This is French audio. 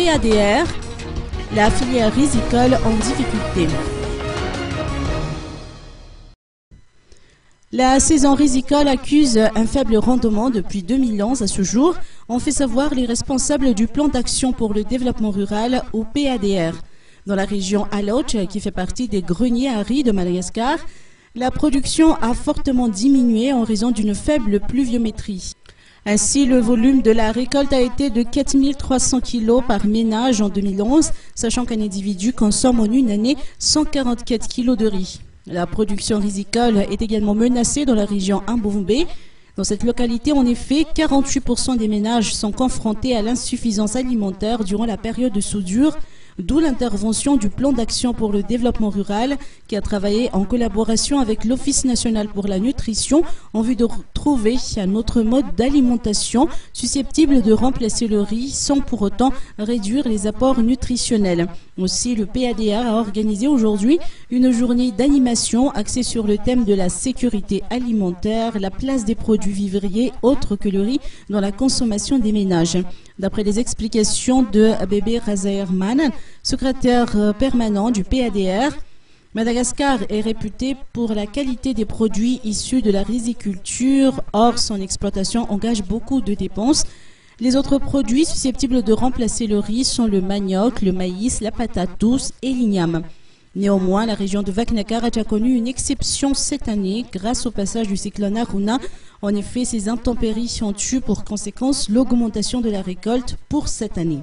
PADR, la filière rizicole en difficulté. La saison rizicole accuse un faible rendement depuis 2011 à ce jour, ont fait savoir les responsables du plan d'action pour le développement rural ou PADR. Dans la région Aloche, qui fait partie des greniers à riz de Madagascar, la production a fortement diminué en raison d'une faible pluviométrie. Ainsi, le volume de la récolte a été de 4300 kg par ménage en 2011, sachant qu'un individu consomme en une année 144 kg de riz. La production rizicole est également menacée dans la région Ambovumbe. Dans cette localité, en effet, 48% des ménages sont confrontés à l'insuffisance alimentaire durant la période de soudure, d'où l'intervention du plan d'action pour le développement rural qui a travaillé en collaboration avec l'Office national pour la nutrition en vue de trouver un autre mode d'alimentation susceptible de remplacer le riz sans pour autant réduire les apports nutritionnels. Aussi, le PADR a organisé aujourd'hui une journée d'animation axée sur le thème de la sécurité alimentaire, la place des produits vivriers autres que le riz dans la consommation des ménages. D'après les explications de Bébé Razaerman, secrétaire permanent du PADR, Madagascar est réputé pour la qualité des produits issus de la riziculture. Or, son exploitation engage beaucoup de dépenses. Les autres produits susceptibles de remplacer le riz sont le manioc, le maïs, la patate douce et l'igname. Néanmoins, la région de Vaknakar a déjà connu une exception cette année grâce au passage du cyclone Aruna. En effet, ces intempéries ont eu pour conséquence l'augmentation de la récolte pour cette année.